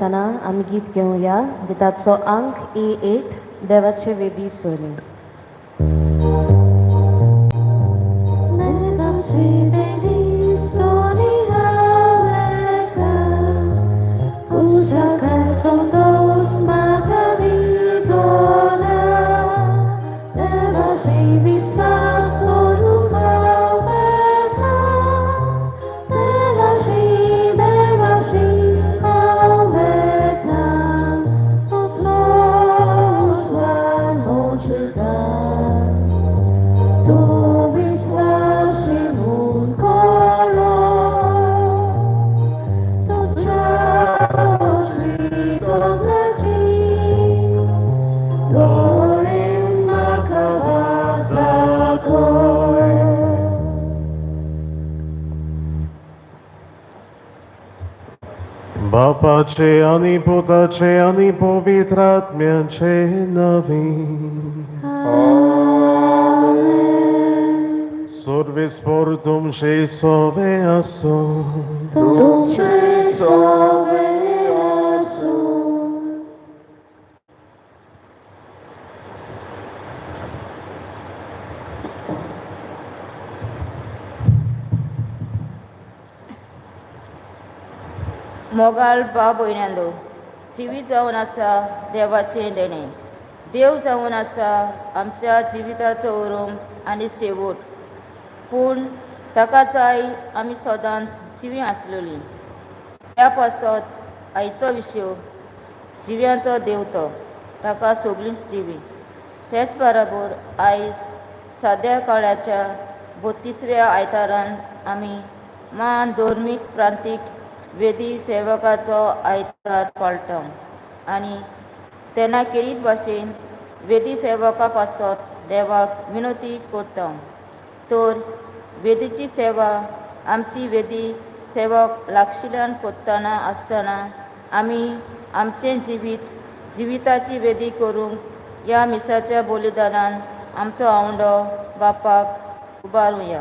ऐकताना आम्ही गीत घेऊया. गीताचो अंक E8 देवाचे वेदी सोनी. Bapaचे आणि पुताचे आणि पवित्रात्म्याचे नवीन. Survispor तुमचे सोबे असो. तुमचे सोबे असो. मोगाल भाव भयणांनो, जिवीत जावन आसा देवाचें देणें. देव जावन आसा आमच्या जिविताचो उरूम आनी शेवट. पूण ताका जाय आमी सदांच जिवी आसलेलीं. त्या पासत आयचो विशय जिव्यांचो देवतो, ताका सगळींच जिवी. तेच बरोबर आयज सद्या काळाच्या 32व्या आयतारान आमी मान धर्मीक प्रांतीक वेदी सेवकाचो आयतार पाळटा आनी तेन्ना केरीत भाशेन वेदी सेवका पासत देवाक विनोती करता. तर वेदीची सेवा आमची वेदी सेवक लागशिल्ल्यान करतना आसतना आमी आमचें जिविताची वेदी करूंक ह्या मिसाच्या बलिदानान आमचो आवंडो बापाक उबारुया.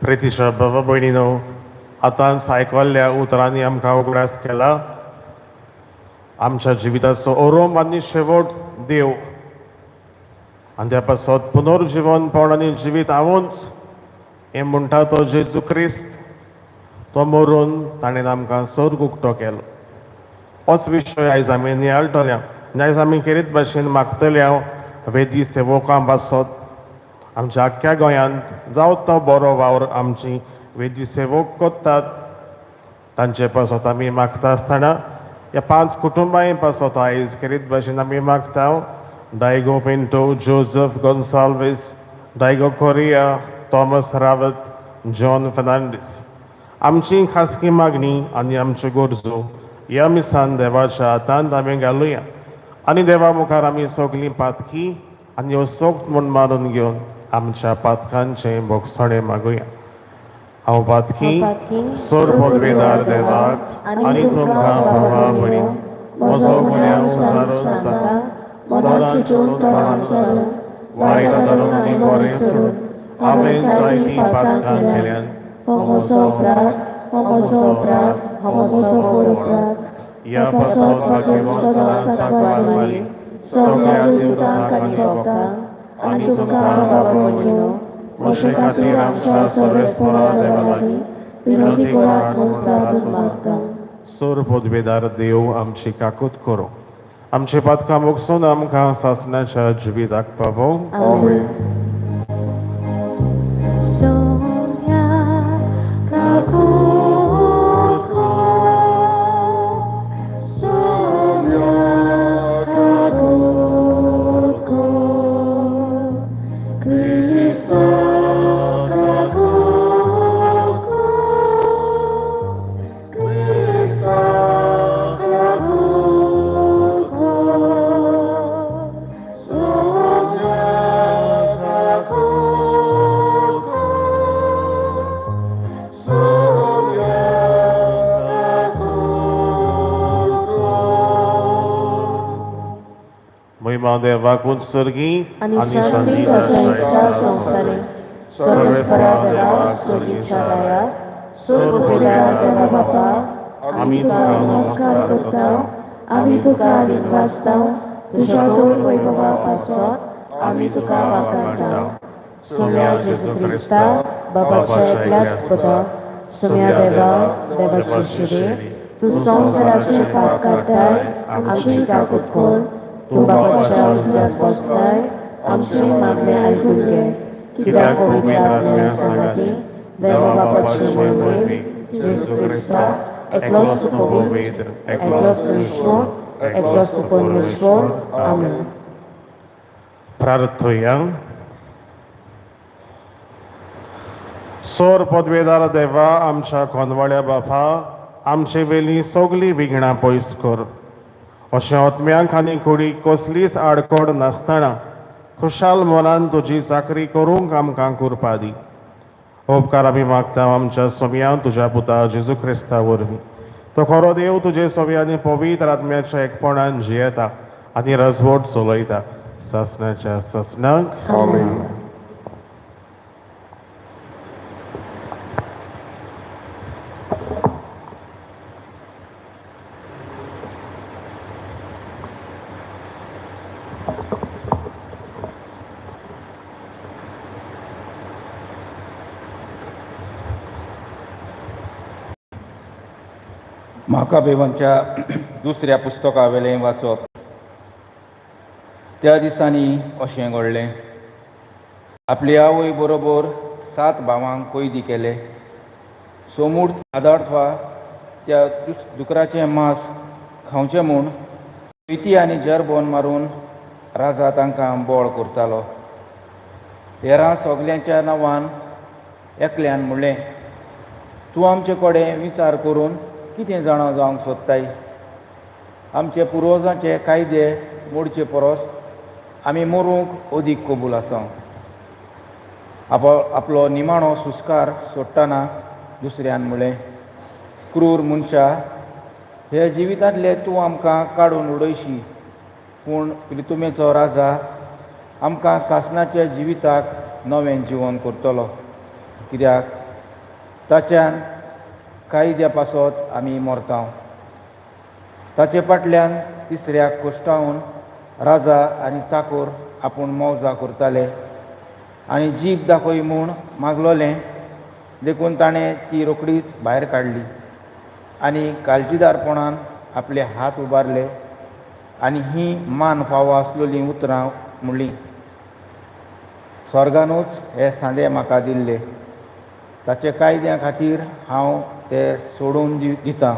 प्रितीच्या बाबा भयणीनो, आतांच आयकल्ल्या उतरांनी आमकां उगडास केला. आमच्या जिविताचो ओरोम आनी शेवट देव आनी त्या पासत पुनर्जीवनपण आनी जिवीत हांवूच हें म्हणटा तो जेजू क्रिस्त. तो मरून ताणें आमकां स्वर्ग उक्तो केलो. होच विशय आयज आमी नियाळटल्या. आयज आमी केरीत भाशेन मागतल्या वेदी सेवकां पासत आमच्या आख्ख्या गोंयांत जावं तो बरो वावर आमची वेदी सेवक करतात तांचे पासत आमी मागता आसतना ह्या 5 कुटुंबांय पासत आयज केरीत भाशेन आमी मागता. डायगो पिंटो, जोझफ गोन्साल्वीस, डायगो कोरिया, थॉमस रावत, जॉन फर्नांडीस. आमची खासगी मागणी आनी आमच्यो गरजो ह्या मिसान देवाच्या हातांत आमी घालुया आनी देवा मुखार आमी सगळीं पातकी आनी ह्यो सोक्त म्हूण मारून घेवन आमच्या पातकांचें भोगसणें मागुया. हांव पातकी सोर पदवेदार देवाक आनी तुमकां भावा भयण म्हजो गुन्यांव उजारो जाता. मनान चिंतून तोंडान चलून वायट धरून आनी बरें सोडून हांवें जायतीं पातकां केल्यान हो म्हजो अपराध, हो म्हजो अपराध, हो म्हजो घोर अपराध. ह्या पासत म्हाका सदांच सांकवार मारी सगळ्या देवतांक आनी भक्तांक आनी तुमकां बाबा भयणीनो, म्हजे खातीर आमच्या सर्वेस्परा देवा लागीं विनोदी करात म्हूण प्रार्थना मागता. सोर पदवेदार देव आमची काकूत करो. आमचे पातकां मोगसून आमकां सासणाच्या जिविताक पावो. आमेन. देवाक उत्सर्गी आणि शांती प्रसंस्था संसारे सर्वेस्परा देवाक सोडीच्या दायाक सोर पदवेदार देवा बापा आमी तुका नमस्कार करता, आमी तुका दिनवासता, तुज्या दोन वैभवा पासत आमी तुका वाखाणटा. सुम्या जेजू क्रिस्ता, बाबाच्या एकल्याच पुता, सुम्या देवा, देवाचे शिरे, तू संवसाराचे पाप काडटाय, आमची काकूत कोर, तू बाबाच्या उजव्याक बसताय, आमचे मागणे आयकून घे. कित्याक पवित्र आत्म्या सांगाती, देवा बापाचे मोहिमे, जेजू क्रिस्ता, एकलो सुपवीत, एकलो सुश्मोट, एकलो सुपरमेश्वर, आमेन. प्रार्थूया. सोर पदवेदार देवा, आमच्या कोनवाड्या बापा, आमचे वेली सगळी विघ्नां पयस कर. अशें आत्म्यांक आनी कुडीक कसलीच आडखड नासतना खुशाल मनान तुजी चाकरी करूंक आमकां करपा दी. उपकार आमी मागता आमच्या सोम्या तुज्या पुता जेजू क्रिस्ता वरवीं. तो खरो देव तुजे सोम्यांनी पवित्र आत्म्याच्या एकपणान जियेता आनी रजवट चलयता. ससनाच्या ससनाक आमेन. म्हाका बेवनच्या दुसऱ्या पुस्तका वेलें वाचप. त्या दिसांनी अशें घडलें. आपली आवय बरोबर 7 भावांक कैदी केले. सोमूट आदार्थवा त्या दुकराचें मांस खावचें म्हूण प्रिती आनी जरबोन मारून राजा तांकां बोळ करतालो. हेरां सगल्यांच्या नांवान एकल्यान म्हणलें, तूं आमचे कडेन विचार करून कितें जाणा जावंक सोदताय? आमचे पुर्वजांचे कायदे मोडचे परस आमी मरूंक अदीक कबूल आसा. आपलो निमाणो सुस्कार सोडटाना दुसऱ्यान म्हणलें, क्रूर मनशा, हे जिवितांतले तूं आमकां काडून उडयशी, पूण प्रितुमेचो राजा आमकां सासणाच्या जिविताक नवें जिवन करतलो. कित्याक ताच्यान कायद्या पासत आमी मरता. ताचे फाटल्यान तिसऱ्याक कोश्टावन राजा आनी चाकर आपूण मौजा करताले आनी जीब दाखय म्हूण मागलोलें, देखून ताणें ती रोकडीच भायर काडली आनी काळजीदारपणान आपले हात उबारले आनी ही मान फावो आसलेलीं उतरां म्हणलीं. स्वर्गानूच हे सांडे म्हाका दिल्ले. ताचे कायद्या खातीर हांव ते सोडून दितां.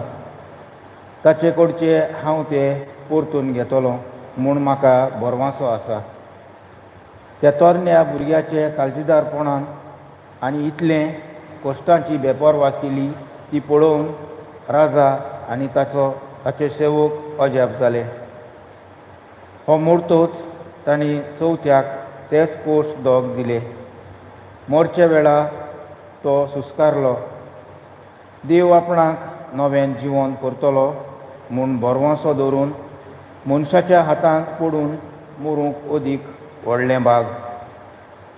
ताचे कडचे हांव ते परतून घेतलो म्हूण म्हाका बोरवांसो आसा. त्या तरण्या भुरग्याचे काळजीदारपणान आनी इतलें कश्टांची बेपरवा केली ती पळोवन राजा आनी ताचे सेवक अजाप जाले. हो मोडतोच तांणी चवथ्याक तेच कोश्ट दोग दिले. मोरचे वेळा तो सुस्कारलो. देव आपणाक नवें जिवन करतलो म्हूण बोरवांसो दवरून मनशाच्या हातांत पडून मरूंक अदीक व्हडलें भाग.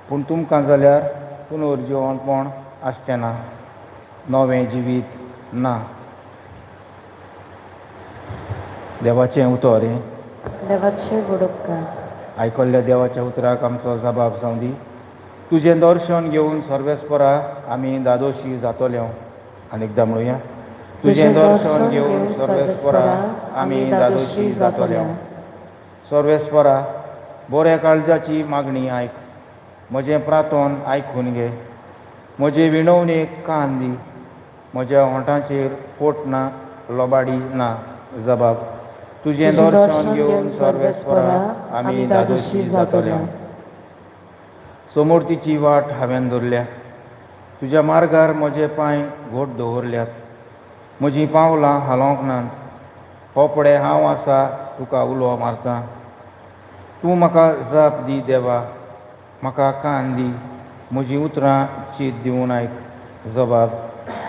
पूण तुमकां जाल्यार पुनर्जिवणपण आसचें ना, नवें जिवीत ना. देवाचें उतर. देवाचे गुडुपकार. आयकल्ल्या देवाच्या उतराक आमचो जबाब जावं दी. तुजें दर्शन घेवन सर्वेस्परा आमी दादोशी जातल्यो. आनीकदां म्हणुया. तुजें दर्शन घेवन सर्वेस्परा आमी दादोशी जातल्यो. सर्वेस्परा, बऱ्या काळजाची मागणी आयक. म्हजें प्रार्थन आयकून घे. म्हजे विणवणेक कान दी. म्हज्या ओंठांचेर फोट ना, लोबाडी ना. जबाब. तुजें दर्शन घेवन सर्वेस्परा आमी दादोशी जातल्यो. समोर्तीची वाट हांवें धरल्या. तुज्या मार्गार म्हजे पांय घोट दवरल्यात. म्हजीं पावलां हालोवंक नात. होपडे हांव आसा तुका उलो मारतां. तूं म्हाका जाप दी देवा. म्हाका कान दी. म्हजीं उतरां चीत दिवन आयक. जबाब.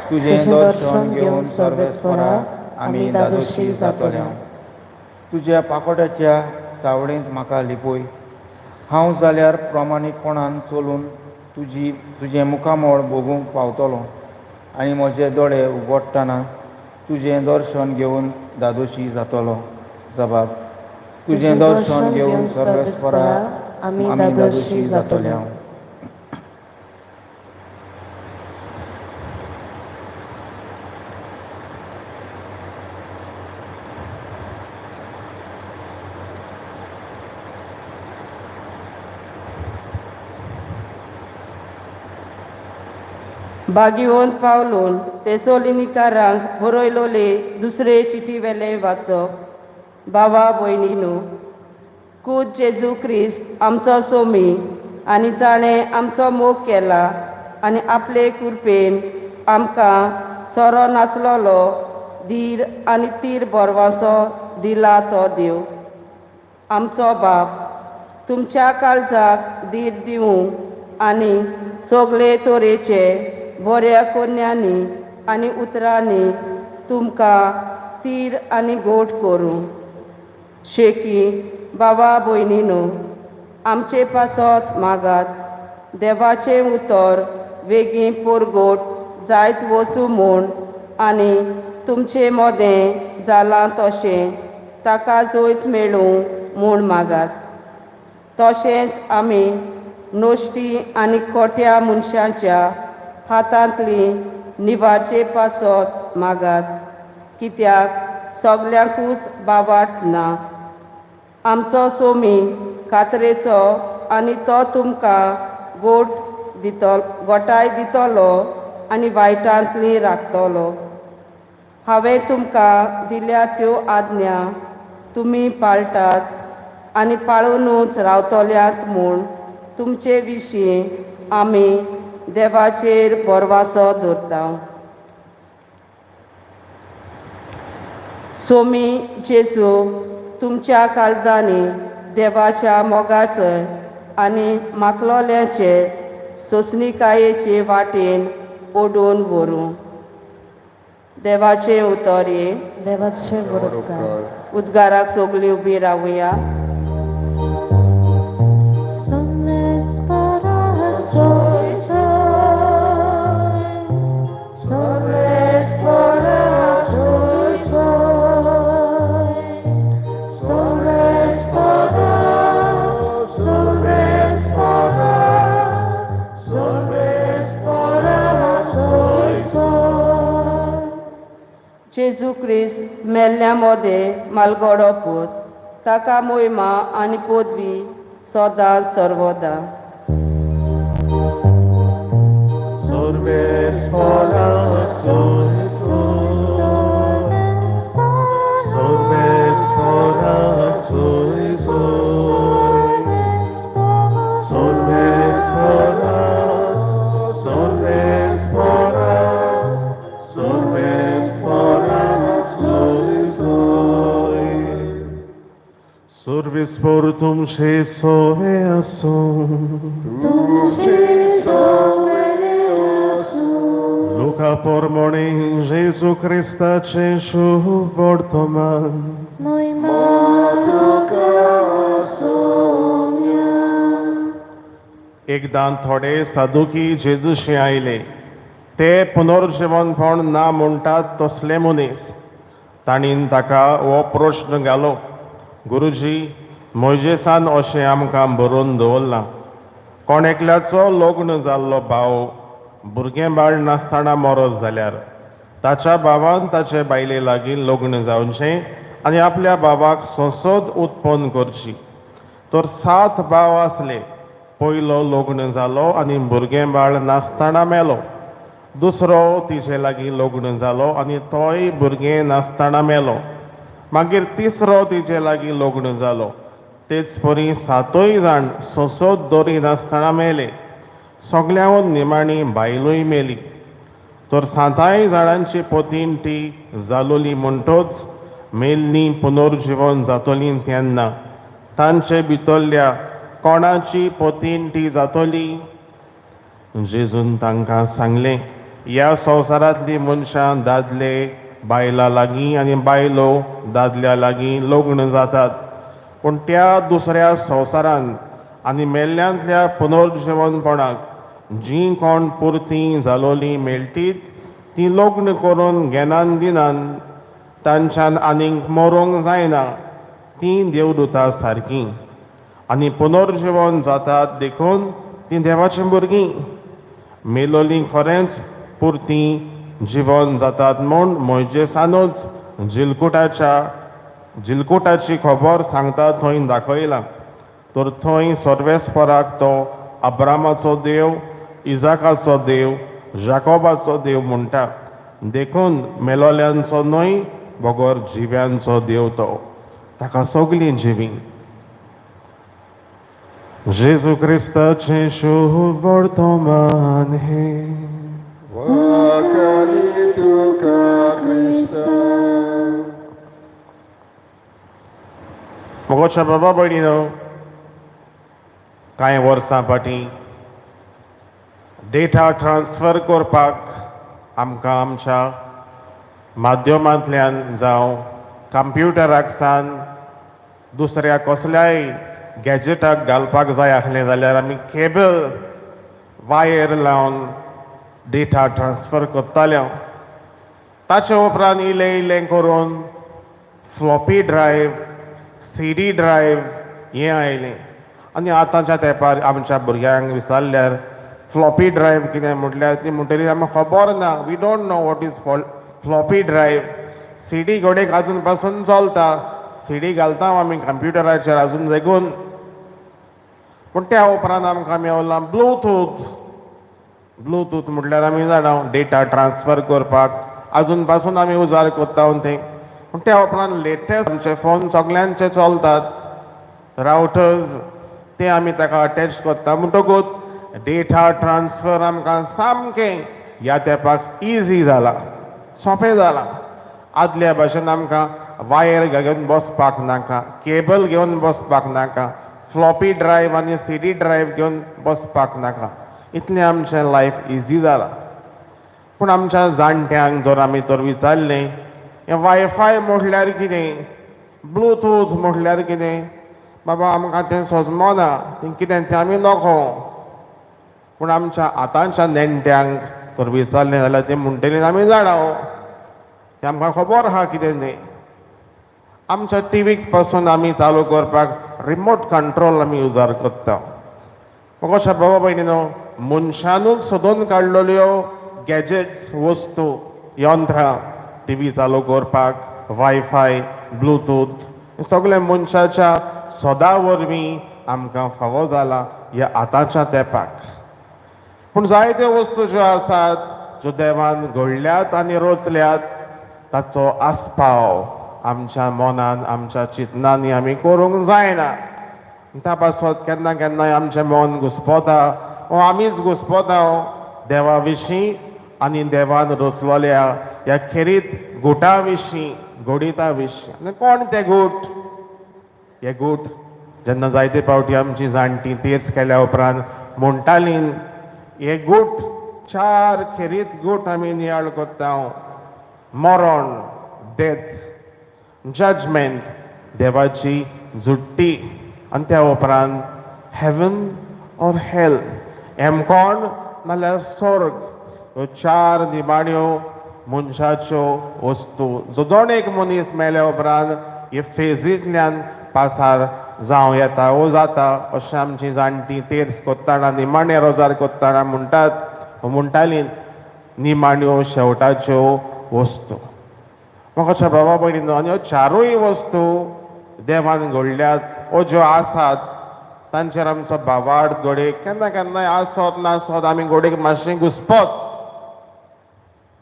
तुजें दर्शन घेवन सर्वेस्परा आमी दादोशी जातल्यो. तुज्या पाकोट्याच्या सावळेंत म्हाका लिपय. हांव जाल्यार प्रमाणीकपणान चलून तुजें मुखामोळ भोगूंक पावतलों आनी म्हजे दोळे उगडटना तुझें दर्शन घेवन दादोशी जातलो. जबाब. तुझें दर्शन घेवन सर्वेस्परा आमी आमी दादोशी जातले. हांव. बागिवंत पावलून तेसोलिनिकारांक बरयलोले दुसरे चिटी वेले वाचप. बाबा भयणीनो, खूद जेजू क्रिस्त आमचो सोमी आनी जाणें आमचो मोग केला आनी आपले कृपेन आमकां सोरो नासलोलो धीर आनी तीर बरवासो दिला तो देव. आमचो बाप, तुमच्या काळजाक धीर दिवूं आनी सगळे तोरेचे बऱ्या कोन्यांनी आनी उतरांनी तुमकां तीर आनी गोठ करूं. शेकी बाबा भयणीनो, आमचे पासत मागात. देवाचें उतर बेगीन पोरगोट जायत वचूं म्हूण आनी तुमचें मोदें जालां तशें ताका जोयत मेळूं म्हूण मागात. तशेंच आमी नोश्टी आनी खोट्या मनशांच्या हातांतली निवाचे पासत मागात, कित्याक सगल्यांकूच बाबाट ना. आमचो सोमी खात्रेचो आनी तो तुमकां गोठाय दितलो आनी वायटांतली राखतलो. हांवें तुमकां दिल्या त्यो आज्ञा तुमी पाळटात आनी पाळूनूच रावतल्यात म्हूण तुमचे विशीं आमी देवाचेर भरवासो दवरता. सोमी जेजू तुमच्या काळजांनी देवाच्या मोगाचें आनी मागलोल्याचे सोंसणिकायेचे वाटेन ओडून व्हरूं. देवाचें उतर हे. देवाचे बरोबर. उद्गाराक सगळीं उबी रावुया. जेजू क्रिस्त मेल्ल्या मोदें मालगडो पूत, ताका मोहिमा आनी पदवी सदांच सर्वदा. Survis portum se sove asum. Luca pormone Jesu Christa ceshu bortoman. एकदां थोडे साधुकी जेजूशी आयले. ते पुनर्जीवनपण ना म्हणटात तसले मनीस. ताणीन ताका हो प्रश्न घालो, गुरुजी, मोइजेसान अशें आमकां बरोवन दवरलां, कोण एकल्याचो लग्न जाल्लो भाव भुरगें बाळ नासतना मरत जाल्यार ताच्या भावान ताचे बायले लागीं लग्न जावचें आनी आपल्या भावाक सोंसत उत्पन्न करची. तर 7 भाव आसले. पयलो लग्न जालो आनी भुरगें बाळ नासतना मेलो. दुसरो तिचे लागीं लग्न जालो आनी तोय भुरगें नासतना मेलो. मागीर तिसरो तिचे लागीं लग्न जालो. तेच परी 7य जाण सोंसत दोरी नासतना मेले. सगळ्यांत निमाणी बायलोय मेली. तर 7 जाणांची पोतींटी जालोली म्हणटच मेल्लीं पुनर्जीवन जातलीं तेन्ना तांचे भितरल्या कोणाची पोतींटी जातली? जेजून तांकां सांगलें, ह्या संवसारांतलीं मनशां दादले बायलां लागीं आनी बायलो दादल्या लागीं लग्न जातात, पूण त्या दुसऱ्या संवसारांत आनी मेल्ल्यांतल्या पुनर्जीवनपणाक जीं कोण पुर्तीं जालोलीं मेळटीत ती लग्न करून घेनान दिनान तांच्यान आनीक मरूंक जायना ती देवदूतां सारकीं आनी पुनर्जीवन जातात देखून ती देवाचीं भुरगीं मेलोलीं खरेंच पुर्तीं जीवन जातात म्हूण मोइजेसानूच जिलकुटाची खबर सांगता थंय दाखयलां तर थंय सर्वेस्पराक तो अब्रामाचो देव इजाकाचो देव जाकोबाचो देव म्हणटा देखून मेलोल्यांचो न्हय बगर जिव्यांचो देव तो ताका सगलीं जिवीं जेजू क्रिस्ताचें शुभ वर्तमान हे Wakali tuka Krista. मोगोच्या बाबा भयणीनो कांय वर्सां फाटीं डेटा ट्रान्सफर करपाक आमकां आमच्या माध्यमांतल्यान जावं कंप्युटराक सान दुसऱ्या कसल्याय गॅजेटाक घालपाक जाय आसलें जाल्यार आमी केबल वायर लावन डेटा ट्रान्सफर करताले ताचे उपरांत इल्लें करून फ्लॉपी ड्रायव्ह CD ड्रायव्ह हें आयलें आनी आतांच्या तेंपार आमच्या भुरग्यांक विचारल्यार फ्लॉपी ड्रायव्ह कितें म्हटल्यार ती म्हणटली आमकां खबर ना we don't know what is floppy drive CD घोडेक आजून पासून चलता CD घालता आमी कंप्युटराचेर आजून देखून पूण त्या उपरांत आमकां मेवलां ब्लूटूथ म्हटल्यार आमी जाणा डेटा ट्रान्सफर करपाक आजून पासून आमी उजार करता तें पूण त्या उपरांत लेटेस्ट आमचे फोन सगल्यांचे चलतात रावटर्स ते आमी ताका अटॅच करता म्हणटकूच डेटा ट्रान्सफर आमकां सामकें ह्या तेंपाक इजी जाला सोंपें जालां आदल्या भाशेन आमकां वायर घेवन बसपाक नाका केबल घेवन बसपाक नाका फ्लॉपी ड्रायव्ह आनी CD ड्रायव्ह घेवन बसपाक नाका इतलें आमचें लायफ इजी जालां पूण आमच्या जाणट्यांक जर आमी तर विचारलें हें वायफाय म्हटल्यार कितें ब्लूटूथ म्हटल्यार कितें बाबा आमकां तें सजमना तें कितें तें आमी नोखो पूण आमच्या आतांच्या नेण्ट्यांक तर विचारलें जाल्यार तें म्हणटलीं आमी जाणा तें आमकां खबर आहा कितें तें आमच्या टीव्हीक पासून आमी चालू करपाक रिमोट कंट्रोल आमी युजार करता अशा बाबा भयणीनो मनशानूच सोदून काडलेल्यो गॅजेट्स वस्तू यंत्रां टीव्ही चालू करपाक वायफाय ब्लूटूथ सगळे मनशाच्या सोदा वरवीं आमकां फावो जाला ह्या आतांच्या तेंपाक पूण जायत्यो वस्तू ज्यो आसात ज्यो देवान घडल्यात आनी रचल्यात ताचो आस्पाव आमच्या मनान आमच्या चिंतनांनी आमी करूंक जायना त्या पासत केन्ना केन्नाय आमचें मन घुस्पोता वो आमीच घुस्पोता देवा विशीं आनी देवान रचलोल्या ह्या खेरीत गुटा विशीं घोडिता विशीं आनी कोण ते गूट हे गूट जेन्ना जायते फावटी आमची जाणटीं तेर्स केल्या उपरांत म्हणटालीं हे गूट 4 खेरीत गूट आमी नियाळ करता मरण डेथ जजमेंट देवाची जुट्टी आनी त्या उपरांत हेवन और हेल एमकोण नाल्यार स्वर्ग ह्यो 4 निमाण्यो मनशाच्यो वस्तू जो एक मनीस मेल्या उपरांत हे फेजींतल्यान पासार जावं येता वो जाता अशें आमची जाणटीं तेर्स कोत्ताना निमाणे रोजार कोत्ताना म्हणटालीं निमाण्यो शेवटाच्यो वस्तू म्हाका बाबा भयणीनो आनी ह्यो 4य वस्तू देवान घडल्यात वो ज्यो आसात तांचेर आमचो भावार्थ घोडेक केन्ना केन्नाय आसत नासत आमी घोडेक मातशें घुस्पत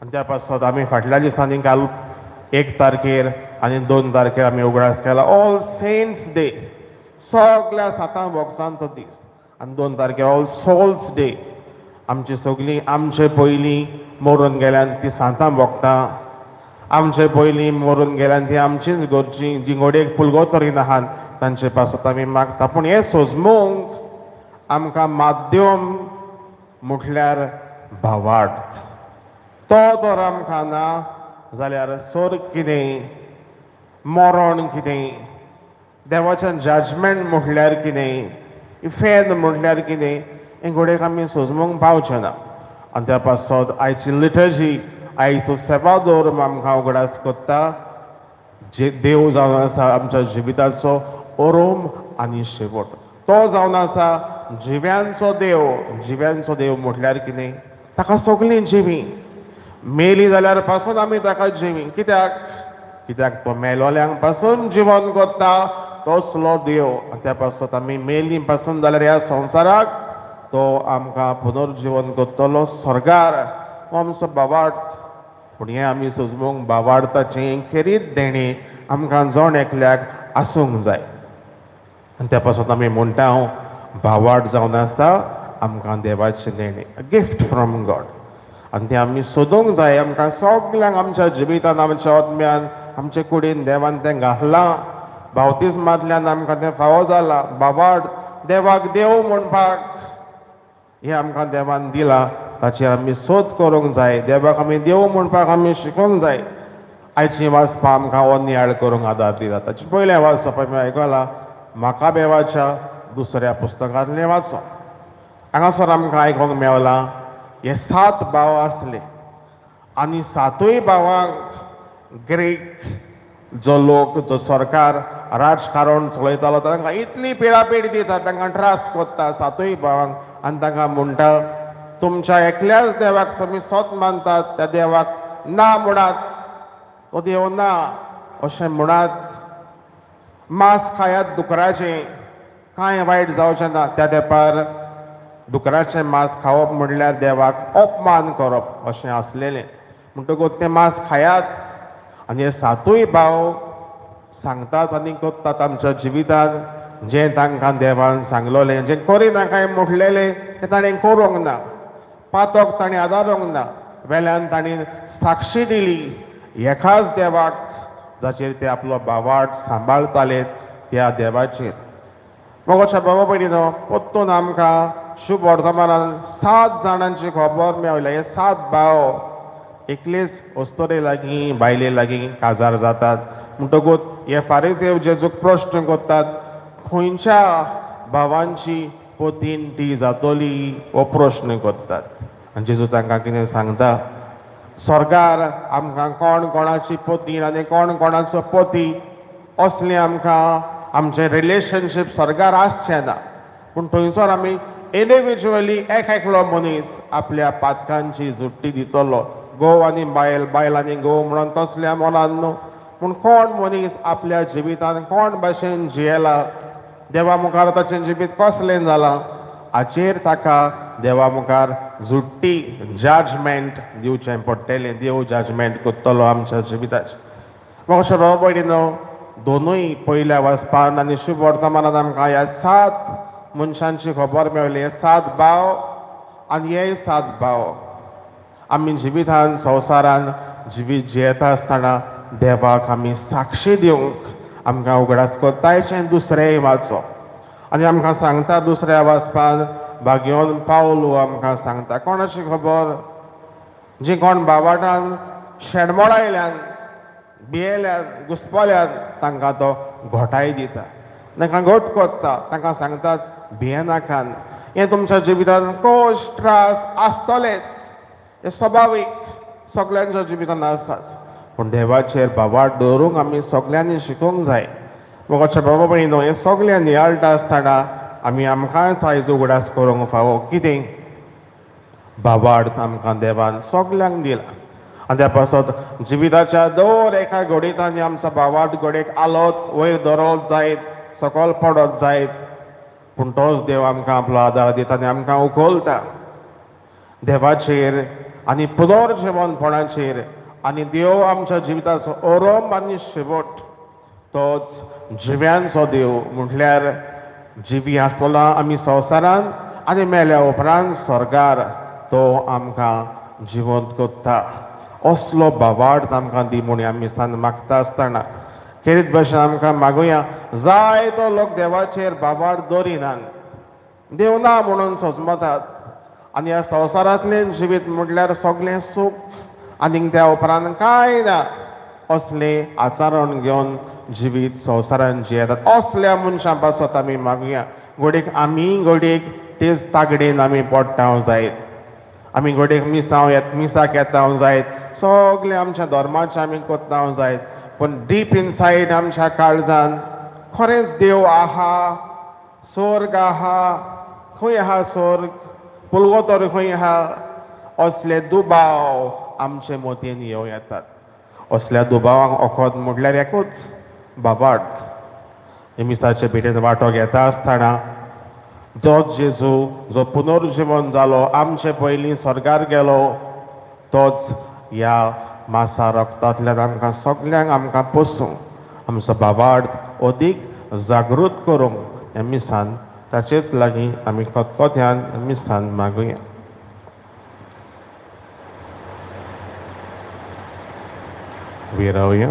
आनी त्या पासत आमी फाटल्या दिसांनी काल 1 तारखेर आनी 2 तारखेर आमी उगडास केला ऑल सेंट्स डे सगळ्या 7 बोक्सांत तो दीस आनी 2 तारखेर ऑल सोल्स डे आमची सगळीं आमचे पयलीं मरून गेल्यान ती 7 भोगतां आमचे पयलीं मरून गेल्यान ती आमचीच घरचीं जीं घोडेक पुलगोतरीन आहात तांचे पासत आमी मागता पूण हें सोजमूंक आमकां माध्यम म्हटल्यार भावार्थ तो जर आमकां ना जाल्यार स्वर्ग कितें मरण कितें देवाचें जजमेंट म्हटल्यार कितें इफेन म्हटल्यार कितें हें घोडेक आमी सोजमूंक पावचे ना आनी त्या पासत आयची लिटर्जी आयचो सेवा दवरून आमकां उगडास कोत्ता जे देव जावन आसा आमच्या जिविताचो ओरोम आनी शेवट. तो जावन आसा जिव्यांचो देव म्हटल्यार कितें, ताका सगळीं जिवी मेली जाल्यार पासून आमी ताका जिवी. कित्याक तो मेलोल्यांक पासून जिवन कोत्ता तसलो देव. त्या पासून आमी मेली पासून जाल्यार ह्या संवसाराक तो आमकां पुनर्जीवन कोत्तलो स्वर्गार हो आमचो बाबाड. पूण हें आमी सुजमूंक बाबाडताची खेरीत देणी आमकां जण एकल्याक आसूंक जाय. आनी त्या पासून आमी म्हणटा बावाड जावन आसा आमकां देवाची देणी, गिफ्ट फ्रॉम गॉड. आनी तें आमी सोदूंक जाय. आमकां सगल्यांक आमच्या जिवितान आमच्या आत्म्यान आमचे कुडीन देवान तें घातलां. बावतिस्मांतल्यान आमकां तें फावो जालां. बाबाड देवाक देव म्हणपाक हें आमकां देवान दिलां. ताची आमी सोद करूंक जाय. देवाक आमी देव म्हणपाक आमी शिकूंक जाय. आयची वाचपां आमकां हो नियाळ करूंक आदार दिता. ताची पयलें वाचप आमी आयकलां माकाबेवाच्या 2ऱ्या पुस्तकांतलें वाचप. हांगासर आमकां आयकूंक मेवलां हे 7 भाव आसले आनी 7य भावांक ग्रीक जो सरकार राजकारण चलयतालो तांकां इतली पिडापीड दिता, तांकां त्रास कोत्ता 7य भावांक. आनी तांकां म्हणटा तुमच्या एकल्याच देवाक तुमी सोत मानतात, त्या देवाक ना म्हणात. तो देव ना अशें म्हणात. मांस खायात डुकराचें, कांय वायट जावचें ना. त्या तेंपार डुकराचें मांस खावप म्हणल्यार देवाक अपमान करप अशें आसलेलें. म्हणटकूच तें मांस खायात. आनी हे 7य भाव सांगतात आनी कोत्तात आमच्या जिवितान जें तांकां देवान सांगलोलें, जें करिनाकाय म्हटलेलें तें ताणें करूंक ना. पातोक ताणें आदारूंक ना. वेल्यान ताणें साक्षी दिली एकाच देवाक जाचेर ते आपलो बावाड सांबाळताले, त्या देवाचेर. मोगाच्या बाबा भयणीनो, परतून आमकां शुभ वर्तमानान 7 जाणांची खबर मेवल्या. हे 7 भाव एकलेच अस्तोरे लागीं बायले लागीं काजार जातात. म्हणटकूच हे फारीसेव जेजूक प्रश्न करतात खंयच्या भावांची पोतींटी जातली हो प्रश्न करतात. आनी जेजू तांकां कितें सांगता, स्वर्गार आमकां कोण कोणाची पोतीं आनी कोण कोणाचो पोती असलें आमकां आमचें रिलेशनशीप स्वर्गार आसचें ना. पूण थंयसर आमी इंडिविज्युअली एकलो मनीस आपल्या पातकांची जुट्टी दितलो. घोव आनी बायल, बायल आनी घोव म्हणून तसल्या मनान न्हू. पूण कोण मनीस आपल्या जिवितान कोण भाशेन जियेला, देवा मुखार ताचें जिवीत कसलें जालां हाचेर ताका देवा मुखार जुट्टी जजमेंट दिवचें पडटलें. देव जजमेंट करतलो आमच्या जिविताचें. मग अशें बाबा भयणीनो, दोनूय पयल्या वाचपान आनी शुभ वर्तमानान आमकां ह्या 7 मनशांची खबर मेवली. हे 7 भाव आनी हे 7 भाव आमी जिवितान संवसारान जिवीत जियेता आसतना देवाक आमी साक्षी दिवंक आमकां उगडास कोत्तायचें. दुसरेंय वाचप आनी आमकां सांगता 2ऱ्या वाचपान भाग्योन पावलो आमकां सांगता कोणाची खबर, जी कोण बावाटान शेणमोळायल्यान भियेल्यान घुस्पल्यान तांकां तो घोटाय दिता, तांकां घोट कोत्ता. तांकां सांगतात भियेनाकान. हें तुमच्या जिवितान कोश त्रास आसतलेच, हे स्वाभावीक सगळ्यांच्या जिवितान आसाच. पूण देवाचेर बावाड दवरूंक आमी सगळ्यांनी शिकूंक जाय. मोगाच्या बाबा भयणीनो, हे सगळें नियाळटा आसतना आमी आमकांच आयज उगडास करूंक फावो. कितें बावाड आमकां देवान सगल्यांक दिला. आनी त्या पासत जिविताच्या दर एका घडींत आमचो बावाड घडयेक आलोत वयर धरत जायत, सकयल पडत जायत. पूण तोच देव आमकां आपलो आदार दिता आनी आमकां उखलता देवाचेर आनी पुनर्जीवनपणाचेर. आनी देव आमच्या जिविताचो ओरोम आनी शेवट तोच जिव्यांचो देव. म्हटल्यार जिवी आसतलो आमी संवसारान आनी मेल्या उपरांत स्वर्गार तो आमकां जिवंत करता. असलो बावाड आमकां दी म्हूण आमी मागता आसतना खेरीत भाशेन आमकां मागुया. जायतो लोक देवाचेर बावाड दवरिनात, देव ना म्हणून सोजमतात. आनी ह्या संवसारांतलें जिवीत म्हटल्यार सगळें सूख आनी त्या उपरांत कांय ना असलें आचरण घेवन जिवीत संवसारान जियेतात. असल्या मनशां पासत आमी मागुया. घडीक आमी घडीक तेच तागडेन आमी पडटाव जायत, आमी घडीक मिसाक येताव जायत, सगळे आमच्या धर्माचे आमी कोत्ताव जायत पण डीप इनसायड आमच्या काळजान खरेंच देव आहा स्वर्ग आहा खंय आहा स्वर्ग पुलवतर खंय आहा असले दुबाव आमचे मतीन येवं येतात असल्या दुबावांक ओखद म्हटल्यार एकूच बाबार्थ निमिसाचे भेटेन वांटो घेता आसतना तोच जेजू जो पुनर्जीवन जालो आमचे पयलीं स्वर्गार गेलो तोच ह्या मासा रक्तांतल्यान आमकां सगल्यांक आमकां पोसूंक आमचो बाबार्थ अदीक जागृत करूंक ह्या मिसान ताचेच लागीं आमी खतखत्यान मिसान मागुया. विरावया.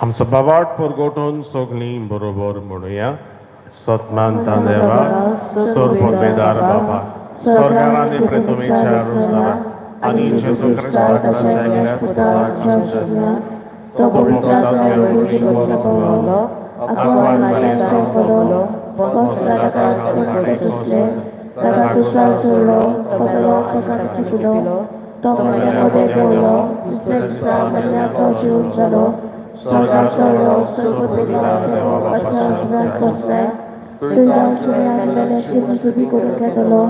आमचो बाबार्थ परगोटून सगळीं बरोबर म्हणुया. सत्मानता देवा सोरपरबेदार बाबा स्वर्गार आनी पृथ्वीचेर उरला आनी जेजू क्रिस्ताच्या गेल्या पुत्राच्या तो पवित्रात्म्यान उजळून पावलो आगवान मारयाचो पडलो पोस्ताकांत पोसले ताका कुसाळ सोडलो पगलो ताका चिपिलो तो मरण्यामध्ये देवलो तिसऱ्या दिसा मरण्याचो जीव जालो स्वर्गार चडलो सोरपरबेदार देवा बापाच्या आसनार बसले तुळजां सुर्याची मजुबी करून घेतलो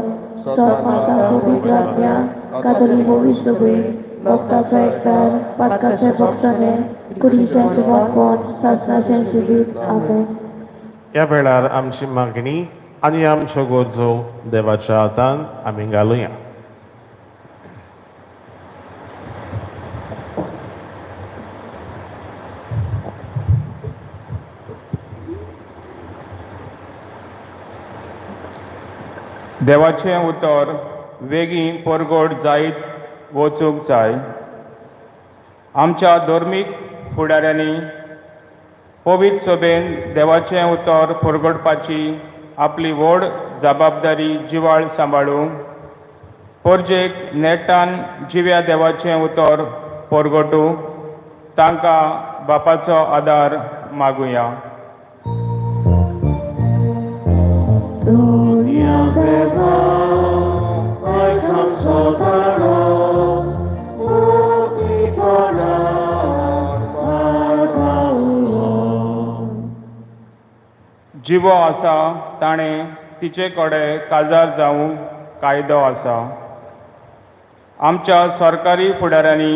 सत्माता पवित्रात्म्या कातोलीक बोवी सगळी भक्ताचो एकठाण पातकाचे भक्षणे कुडीशांचे वापन सासणाचें जिवीत आमेन. ह्या वेळार आमची मागणी आनी आमच्यो गरजो देवाच्या हातान आमी घालुया. देवाचें उतर बेगीन परगट जायत वचूंक जाय. आमच्या धर्मीक फुडाऱ्यांनी पवित्र सभेन देवाचें उतर परगटपाची आपली व्हड जबाबदारी जिवाळ सांबाळूंक परजेक नेटान जिव्या देवाचें उतर परगटूंक तांकां बापाचो आदार मागुया. जिवो आसा ताणें तिचे कडेन काजार जावंक कायदो आसा. आमच्या सरकारी फुडाऱ्यांनी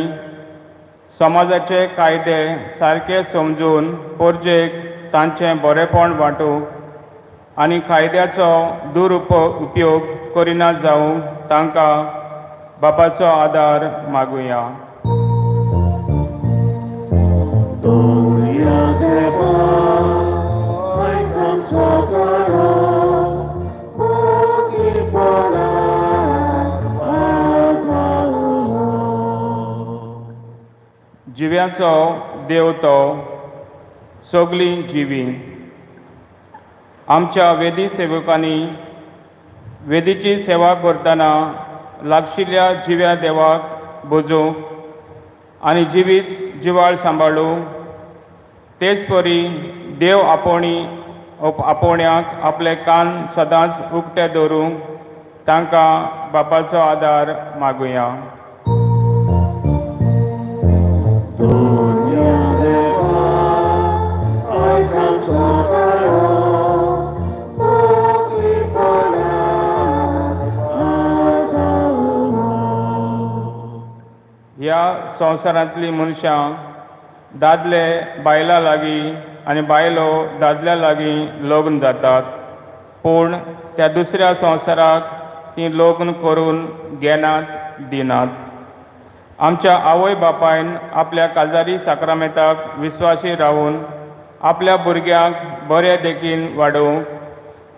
समाजाचे कायदे सारके समजून परजेक तांचें बरेपण वांटूंक आनी कायद्याचो दुरुपयोग करिना जावंक तांकां बापाचो आदार मागुया. जिव्याचो देव तो सगळीं जिवी आमच्या वेदी सेवकांनी वेदीची सेवा करतना लागशिल्ल्या जिव्या देवाक भोजूंक आनी जिवीत जिवाळ सांबाळूंक तेच परी देव आपोवण्याक आपले कान सदांच उक्ते दवरूंक तांकां बापाचो आदार मागुया. ह्या संवसारांतलीं मनशां दादले बायलां लागीं आनी बायलो दादल्या लागीं लग्न जातात पूण त्या दुसऱ्या संवसाराक तीं लग्न करून घेनात दिनात. आमच्या आवय बापायन आपल्या काजारी साक्रामेंताक विस्वासी रावून आपल्या भुरग्यांक बरे देखीन वाडोवंक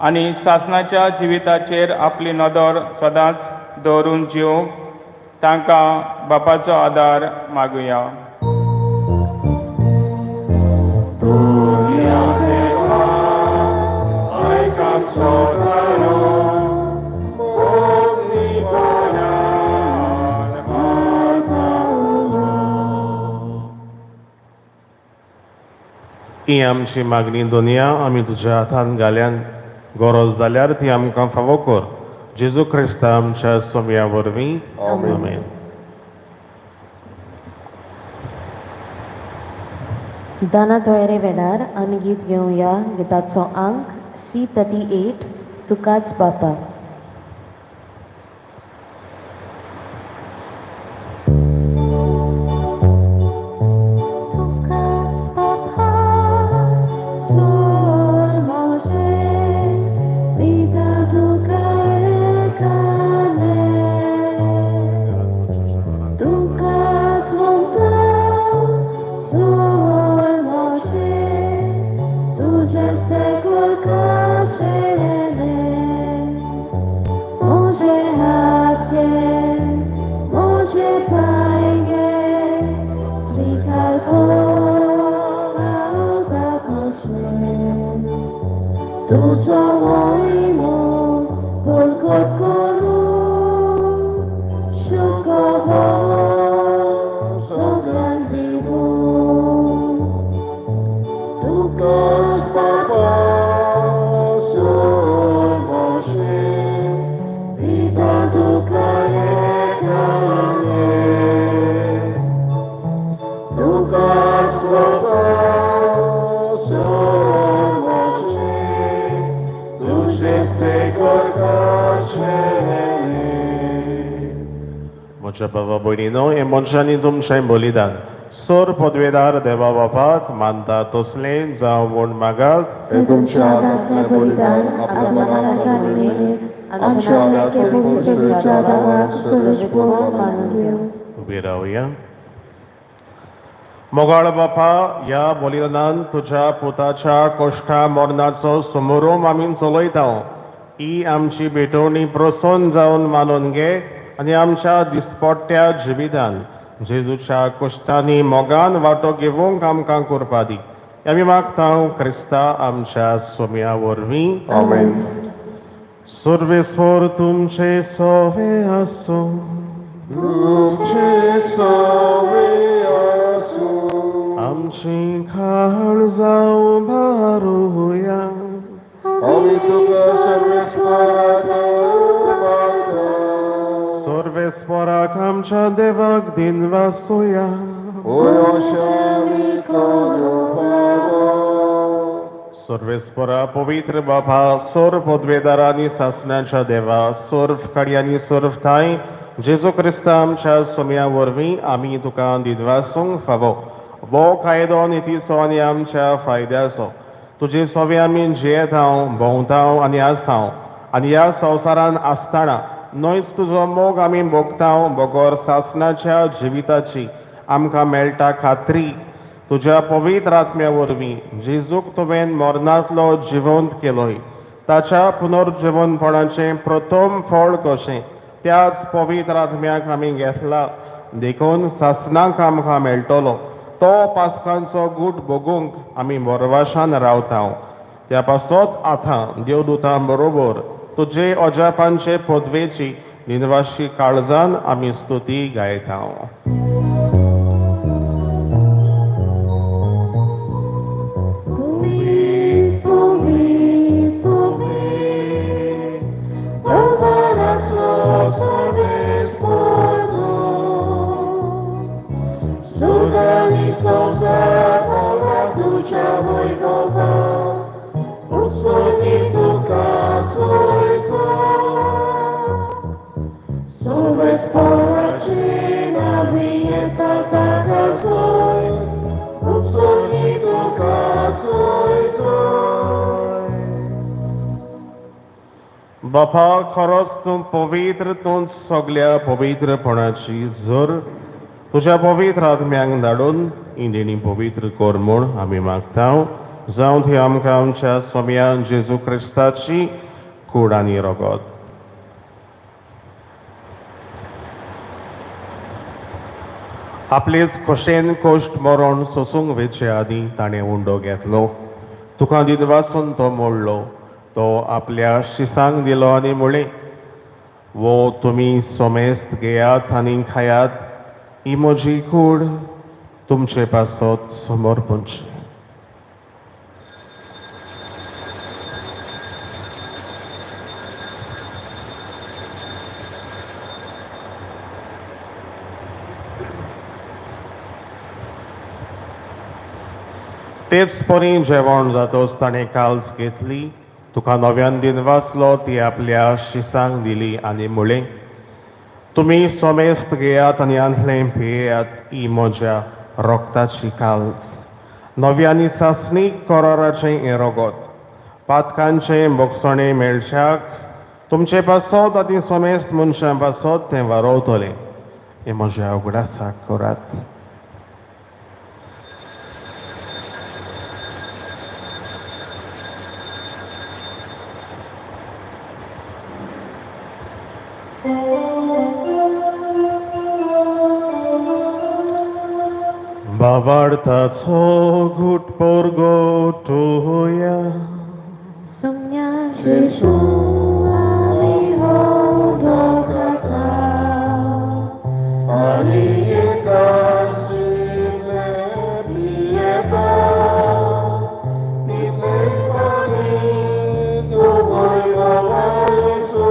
आनी सासणाच्या जिविताचेर आपली नदर सदांच दवरून जिवंक तांकां बापाचो आदार मागुया. ही आमची मागणी दुनिया आमी तुज्या हातान गरज जाल्यार ती आमकां फावो कर. जेजू क्रिस्ता आमच्या सोम्या वरवीं आमेन. दाना तोयरे वेळार आमी गीत घेवया. गिताचो अंक C38 तुकाच बापा. म्हज्या बाबा भयणीनो, हे मनशांनी तुमचें बलिदान सोर पदवेदार देवा बापाक मानता तसले जावं म्हूण मागात. हे तुमच्या हातांतलें बलिदान आपल्या मनांतल्या निमित्त आमच्या हातांतले पवित्रतेच्या दाराक सजपण मानून घेवं. उबी रावया. मोगाळ बापा, ह्या बलिदानान तुज्या पुताच्या कश्टा मरणाचो समारोप आमी चलयता. ही आमची भेटवणी प्रसन्न जावन मानून घे आनी आमच्या दिसपट्ट्या जिवितान जेजूच्या कश्टांनी मोगान वांटो घेवंक आमकां करपा दी. आमी मागता क्रिस्ता आमच्या सोम्या वरवीं आमेन. सर्वेस्वर तुमचे सोवे आसूं. तुमचे सवे आसूं. आमची खाण जावं भारुया. आमी तुका सर्वेस्पराक मागता. सर्वेस्पराक आमच्या देवाक दिन वासुया. ओय आमी करूं. सर्वेस्परा पवित्र बापा, सोर पदवेदारांनी सासणाच्या देवा, सोर्फ काडी आनी सोर्फताय जेजू क्रिस्ता आमच्या सोम्या वरवीं आमी तुका दिनवासूंक फावो. वो कायदो नितीचो आनी आमच्या फायद्याचो. तुजे सोवे आमी जियेतांव, भोंवतांव आनी आसांव. आनी ह्या संवसारान आसतना न्हयच तुजो मोग आमी भोगतांव. बोगोर सासणाच्या जिविताची आमकां मेळटा खात्री. तुज्या पवित्र आत्म्या वरवीं जेजूक तुवें मरणांतलो जिवंत केलोय. ताच्या पुनर्जिवनपणाचें प्रथम फळ कशें त्याच पवित्र आत्म्याक आमी घेतला. देखून सासणाक आमकां मेळटलो. तो पास्कांचो गूट भोगूंक आमी मोरवाशान रावता. त्या पासत आतां देवदूतां बरोबर तुजे अजापांचे पदवेची निनवाशी काळजान आमी स्तुती गायता. बापा, खरोच तूं पवित्र, तूंच सगळ्या पवित्रपणाची जर तुज्या पवित्र आत्म्यांक धाडून ही देणी पवित्र कर म्हूण आमी मागता. जावं ती आमकां आमच्या सोम्या जेजू क्रिस्ताची कूड आनी रगत. आपलेच खोशेन कोश्ट मरण सोसूंक वेचे आदी ताणें उंडो घेतलो. तुका दिनवासून तो मोडलो. तो आपल्या शिसांक दिलो आनी म्हळें, वो तुमी सोमेस्त घेयात आनी खायात. ही म्हजी कूड तुमचे पासत समर्पणची. तेच परी जेवण जातोच ताणें काल्स घेतली, तुका नव्यान दिन वाचलो ती आपल्या शिसांक दिली आनी म्हळें, तुमी सोमेस्त घेयात आनी आंतलें पियेयात, ही म्हज्या रोगताची काल्स. नव्यानी सासणीक कोराराचें हें रगत, पातकांचें बोगसणें मेळच्याक तुमचे पासत आनी सोमेस्त मनशां पासत तें वारोवतलें. हें म्हज्या उगडासाक करात. बाबार्थाचो घुटपोरगो Toya. Sumnya Jesu amiho dokata Aliyeta sile priyeta Niflespani duhoi vavaiso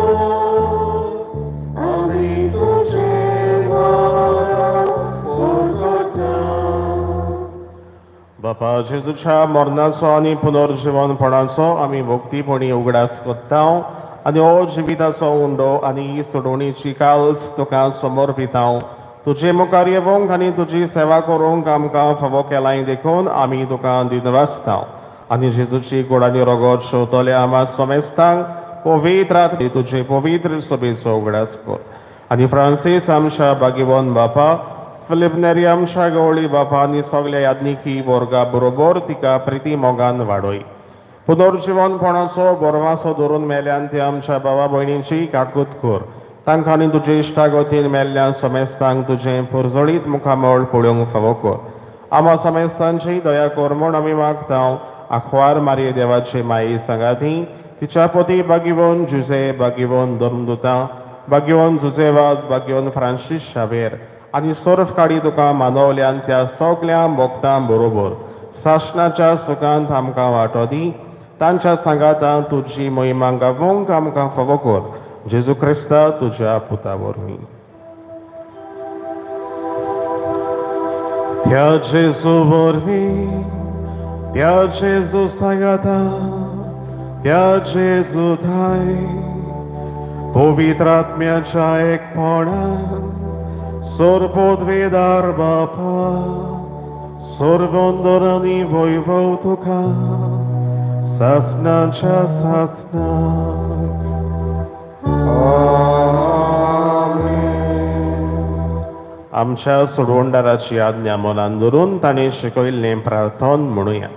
Ami tuje vara porgota. बापा जेजूच्या मरणाचो आनी पुनर्जीवनपणाचो आमी भोक्तीपणी उगडास कोत्ता आनी हो जिविताचो उंडो आनी ही सोडवणीची काल्स तुका समर्पिता. तुजे मुखार येवंक आनी तुजी सेवा करूंक आमकां फावो केलाय देखून आमी तुका दिनवासता आनी जेजूची गोड आनी रगत शेवतले आमा सोमेस्तांक पवित्र आत्मे तुजे पवित्र सभेचो उगडास कर. आनी फ्रांसीस आमच्या बागीवन बापा, फिलिप नेरी आमच्या गवळी बापा आनी सगल्या याज्ञिकी वर्गा बरोबर तिका प्रिती मोगान वाडय. पुनर्जीवनपणाचो बोरवासो धरून मेल्यान ते आमच्या भावा भयणींची काकूत कर. तांकां आनी तुजे इश्टागतीन मेल्ल्या सोमेस्तांक तुजें पुरजळीत मुखामळ पळोवंक फावो कर. आमा सोमेस्तांची दया कर म्हूण आमी मागता. आख्वार मारये देवाचे माये सांगाती, तिच्या पती बागीवन जुजे, बागीवन धर्मदुता, बागीवन जुजेवाज, बागीवन फ्रांसीस शावेर आनी सर्फ काडी तुका मानवल्यान त्या सगल्या भक्तां बरोबर सासणाच्या सुखांत आमकां वांटो दी. तांच्या सांगातां तुजी महिमा गावोवंक आमकां फावो कर. जेजू क्रिस्ता तुज्या पुता वरवीं. त्या जेजू वरवीं, त्या जेजू सांगाता, त्या जेजू धाय, पवित्र आत्म्याच्या एकपणान सर्वोद्वेदार बापा, सर्वोंदर आनी वैभव तुका सासणाच्या सासणाक. आमच्या सोडवणदाराची आज्ञा मनान धरून ताणें शिकयल्लें प्रार्थन म्हणुया.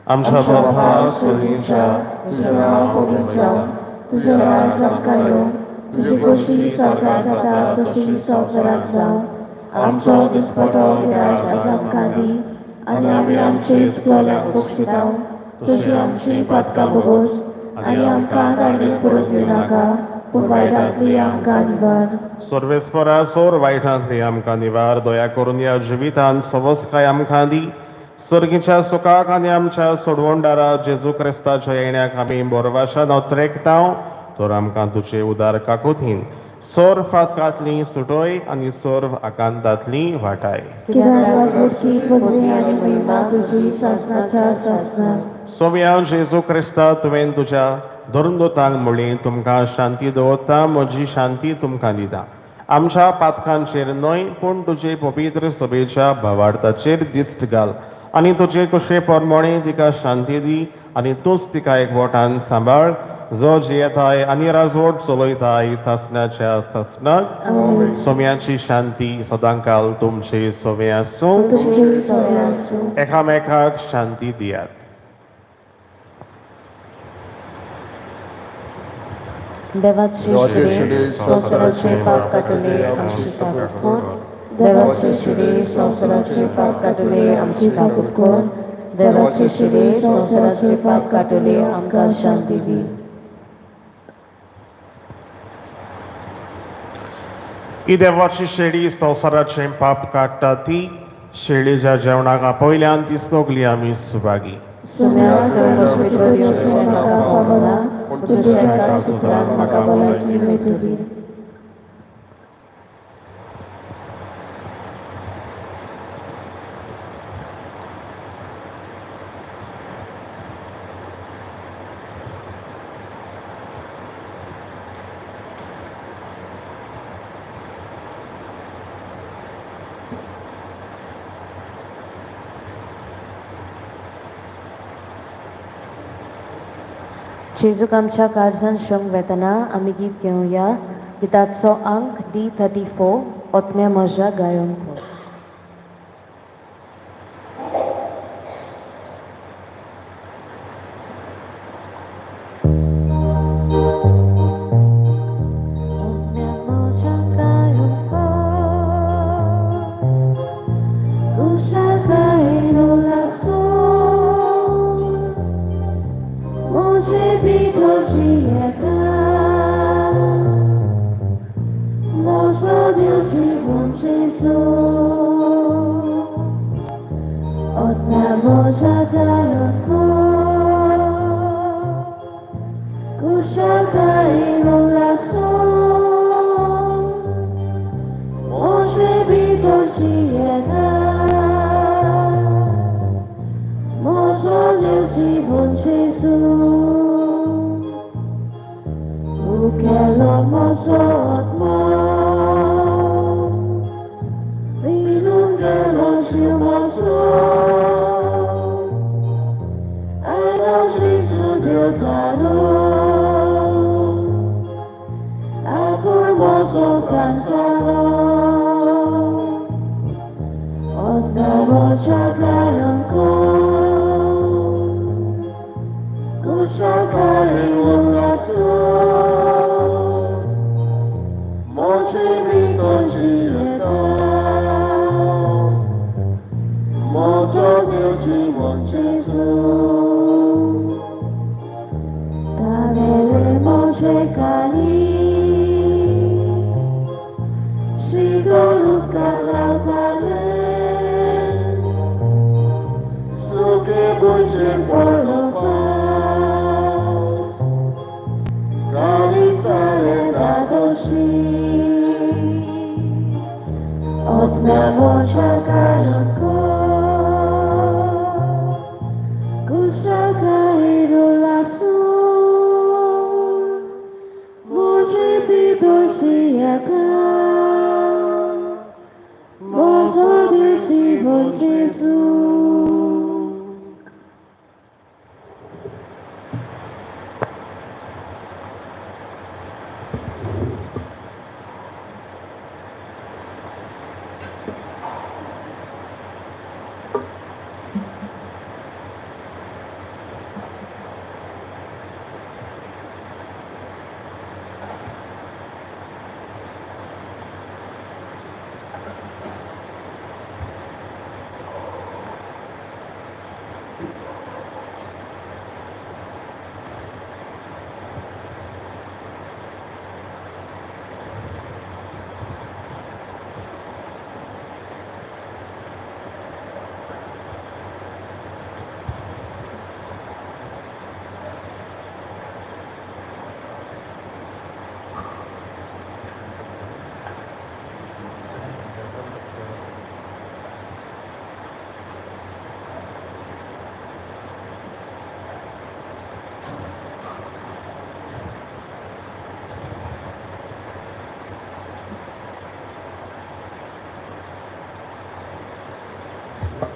आमच्या बापा सुरीच्या तुझें नांव पवित्र जावं, तुजें राज आमकां येवं, तुजी कशी स्वर्गांत जाता तशी संवसारांत जावं. आमचो दिसपटो गिरास आज आमकां दी आनी आमी आमचे इश्टोल्यांक बक्षिता. तुजी आमची पातकां भोगोस आनी आमकां धार्मीक पडूंक दिवनाका, पूण वायटांतली आमकां निवार. सर्वेस्परा सोर वायटांतली आमकां निवार. दया करून ह्या जिवितांत सवस्काय आमकां दी. सर्गीच्या सुखाक आनी आमच्या सोडवणदारा जेजू क्रिस्ताच्या येण्याक आमी बोरवाशान ओत्रेकता. तर आमकां तुजे उदार काकुतीन सोर फातकांतली सुटोय आनी सोर आकांतांतली वाटाय. कित्याक वाजोवची पदवी आनी महिमा तुजी सासणाच्या सासणाक. सोम्या जेजू क्रिस्ता तुवें तुज्या धर्मदूतांक म्हणलें, तुमकां शांती दवरता, म्हजी शांती तुमकां दिता. आमच्या पातकांचेर न्हय पूण तुजे पवित्र सभेच्या भावार्थाचेर दिश्ट घाल आनी तुजे कुशे परमणे तिका शांती दी आनी तूंच तिका एकवटान सांबाळ, जो जियेताय आनी राजवट चलयताय सासणाच्या सासणाक. सोम्याची शांती सदांकाल तुमचे सोवे आसूं. एकामेकाक शांती दियात. देवाचे शिरे संवसाराचे पाप काटले आमची काकूत कोर. देवाचे शिरे संवसाराचे पाप काटले आमची काकूत कोर. देवाचे शिरे संवसाराचे पाप काटले आमकां शांती दी. ही देवाची शेळी संवसाराचे पाप काडटा ती शेळीच्या जेवणाक आपयल्यान ती सगली आमी सुभागी. सुम्याक दंडस्वीकार येवचें म्हाका फावो ना, पूण तुज्या काळसुत्रान म्हाका भलायकी मेळटली. जेजूक आमच्या काळजान शंक वेतना आमी गीत घेवया. गिताचो अंक D34 ओतम्या म्हज्या गायन कोर.